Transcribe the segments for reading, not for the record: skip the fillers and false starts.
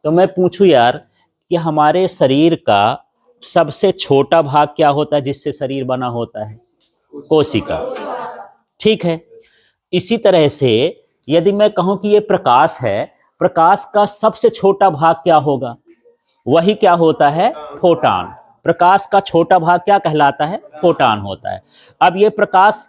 तो मैं पूछूं यार कि हमारे शरीर का सबसे छोटा भाग क्या होता है जिससे शरीर बना होता है? कोशिका। ठीक है। इसी तरह से यदि मैं कहूं कि ये प्रकाश है, प्रकाश का सबसे छोटा भाग क्या होगा? वही क्या होता है? फोटान। प्रकाश का छोटा भाग क्या कहलाता है? फोटान होता है। अब ये प्रकाश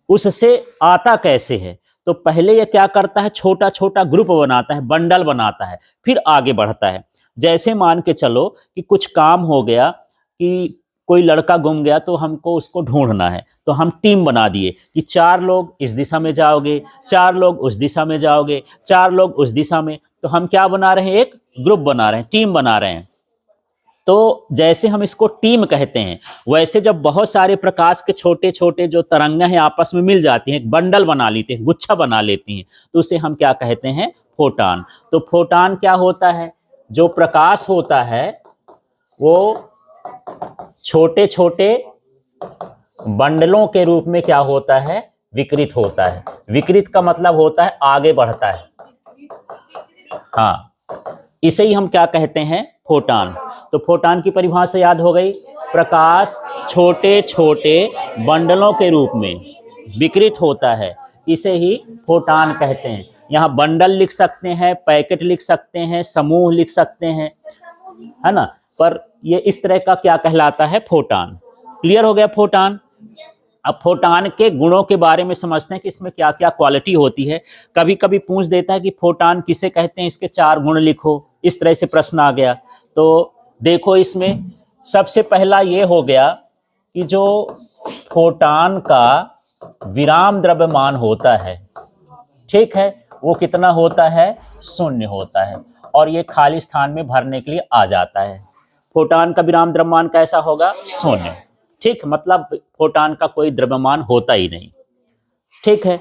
उससे आता कैसे है? तो पहले ये क्या करता है? छोटा छोटा ग्रुप बनाता है, बंडल बनाता है, फिर आगे बढ़ता है। जैसे मान के चलो कि कुछ काम हो गया, कि कोई लड़का गुम गया तो हमको उसको ढूंढना है, तो हम टीम बना दिए कि 4 लोग इस दिशा में जाओगे, 4 लोग उस दिशा में जाओगे, 4 लोग उस दिशा में। तो हम क्या बना रहे हैं? एक ग्रुप बना रहे हैं, टीम बना रहे हैं। तो जैसे हम इसको टीम कहते हैं, वैसे जब बहुत सारे प्रकाश के छोटे छोटे जो तरंगें हैं आपस में मिल जाती हैं, एक बंडल बना लेते हैं, गुच्छा बना लेती हैं, तो उसे हम क्या कहते हैं? फोटान। तो फोटान क्या होता है? जो प्रकाश होता है वो छोटे छोटे बंडलों के रूप में क्या होता है? विकृत होता है। विकृत का मतलब होता है आगे बढ़ता है। हाँ, इसे ही हम क्या कहते हैं? फोटान। तो फोटान की परिभाषा याद हो गई? प्रकाश छोटे छोटे बंडलों के रूप में विकृत होता है, इसे ही फोटान कहते हैं। यहाँ बंडल लिख सकते हैं, पैकेट लिख सकते हैं, समूह लिख सकते हैं, है ना। पर ये इस तरह का क्या कहलाता है? फोटान। क्लियर हो गया फोटान? अब फोटान के गुणों के बारे में समझते हैं कि इसमें क्या क्या क्वालिटी होती है। कभी कभी पूछ देता है कि फोटान किसे कहते हैं, इसके 4 गुण लिखो, इस तरह से प्रश्न आ गया। तो देखो, इसमें सबसे पहला ये हो गया कि जो फोटान का विराम द्रव्यमान होता है, ठीक है, वो कितना होता है? 0 होता है, और ये खाली स्थान में भरने के लिए आ जाता है। फोटान का विराम द्रव्यमान कैसा होगा? 0। ठीक, मतलब फोटान का कोई द्रव्यमान होता ही नहीं। ठीक है।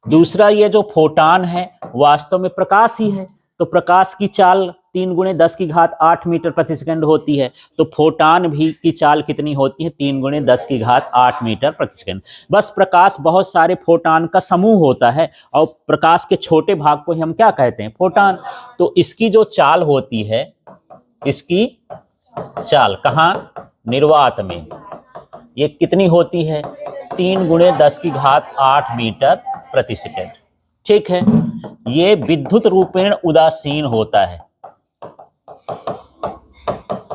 दूसरा, ये जो फोटान है वास्तव में प्रकाश ही है, तो प्रकाश की चाल 3 × 10⁸ मीटर प्रति सेकंड होती है। तो फोटान भी की चाल कितनी होती है? 3 × 10⁸ मीटर प्रति सेकंड। बस प्रकाश बहुत सारे फोटान का समूह होता है, और प्रकाश के छोटे भाग को ही हम क्या कहते हैं? फोटान। तो इसकी जो चाल होती है, इसकी चाल कहाँ? निर्वात में। ये कितनी होती है? 3 × 10⁸ मीटर प्रति सेकंड। ठीक है। ये विद्युत रूपेण उदासीन होता है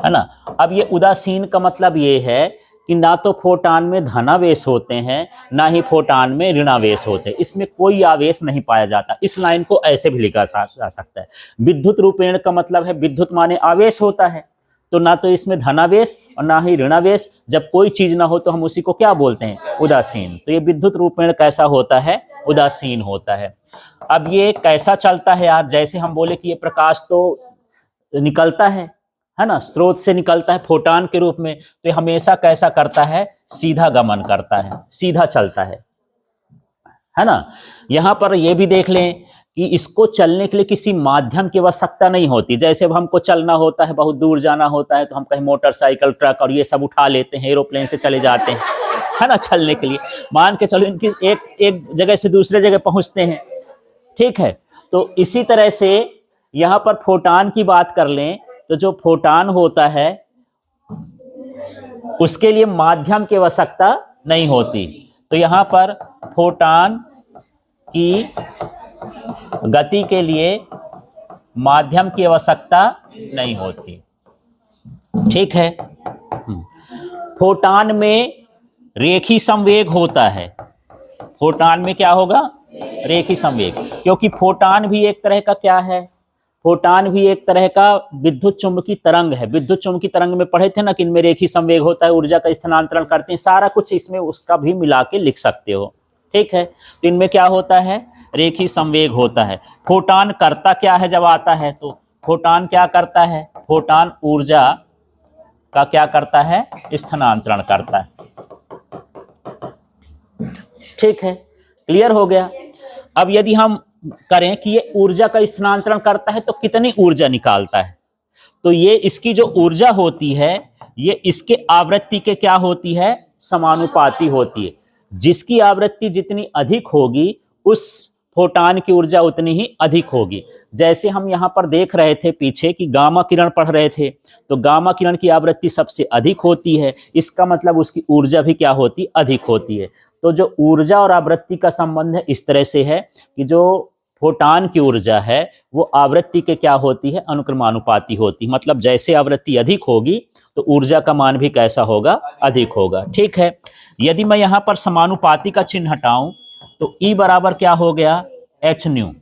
ना। अब ये उदासीन का मतलब ये है कि ना तो फोटान में धनावेश होते हैं, ना ही फोटान में ऋणावेश होते हैं। इसमें कोई आवेश नहीं पाया जाता। इस लाइन को ऐसे भी लिखा जा सकता है। विद्युत रूपेण का मतलब है विद्युत माने आवेश होता है, तो ना तो इसमें धनावेश और ना ही ऋणावेश। जब कोई चीज ना हो तो हम उसी को क्या बोलते हैं? उदासीन। तो ये विद्युत रूपेण कैसा होता है? उदासीन होता है। अब ये कैसा चलता है यार? जैसे हम बोले कि ये प्रकाश तो निकलता है ना, स्रोत से निकलता है फोटान के रूप में, तो ये हमेशा कैसा करता है? सीधा गमन करता है, सीधा चलता है ना। यहां पर ये भी देख लें कि इसको चलने के लिए किसी माध्यम की आवश्यकता नहीं होती। जैसे अब हमको चलना होता है, बहुत दूर जाना होता है, तो हम कहीं मोटरसाइकिल, ट्रक और ये सब उठा लेते हैं, एरोप्लेन से चले जाते हैं, है ना, चलने के लिए। मान के चलो इनकी एक जगह से दूसरे जगह पहुंचते हैं। ठीक है। तो इसी तरह से यहां पर फोटान की बात कर लें, तो जो फोटान होता है उसके लिए माध्यम की आवश्यकता नहीं होती। तो यहां पर फोटान की गति के लिए माध्यम की आवश्यकता नहीं होती। ठीक है। फोटान में रेखी संवेग होता है। फोटान में क्या होगा? रेखी संवेग। क्योंकि फोटान भी एक तरह का क्या है? फोटान भी एक तरह का विद्युत चुंबकीय तरंग है। विद्युत चुंबकीय तरंग में पढ़े थे ना कि इनमें रेखी संवेग होता है, ऊर्जा का स्थानांतरण करते हैं, सारा कुछ इसमें उसका भी मिला के लिख सकते हो। ठीक है। तो इनमें क्या होता है? रेखी संवेग होता है। फोटान करता क्या है जब आता है? तो फोटान क्या करता है? फोटान ऊर्जा का क्या करता है? स्थानांतरण करता है। ठीक है, क्लियर हो गया। अब यदि हम करें कि ये ऊर्जा का स्थानांतरण करता है तो कितनी ऊर्जा निकालता है, तो ये इसकी जो ऊर्जा होती है ये इसके आवृत्ति के क्या होती है? समानुपाती होती है। जिसकी आवृत्ति जितनी अधिक होगी उस फोटान की ऊर्जा उतनी ही अधिक होगी। जैसे हम यहाँ पर देख रहे थे पीछे कि गामा किरण पढ़ रहे थे, तो गामा किरण की आवृत्ति सबसे अधिक होती है, इसका मतलब उसकी ऊर्जा भी क्या होती, अधिक होती है। तो जो ऊर्जा और आवृत्ति का संबंध है इस तरह से है कि जो फोटान की ऊर्जा है वो आवृत्ति के क्या होती है, अनुक्रमानुपाती होती है। मतलब जैसे आवृत्ति अधिक होगी तो ऊर्जा का मान भी कैसा होगा, अधिक होगा। ठीक है, यदि मैं यहाँ पर समानुपाती का चिन्ह हटाऊं तो E बराबर क्या हो गया, एच न्यू।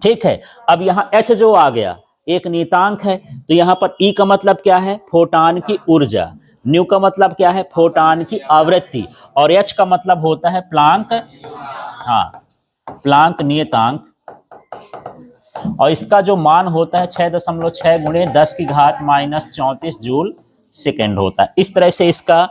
ठीक है, अब यहाँ H जो आ गया एक नियतांक है, तो यहाँ पर E का मतलब क्या है, फोटान की ऊर्जा, न्यू का मतलब क्या है, फोटान की आवृत्ति, और H का मतलब होता है प्लांक, हाँ प्लांक नियतांक, और इसका जो मान होता है 6.6 × 10⁻³ - 34 जूल सेकेंड होता है। इस तरह से इसका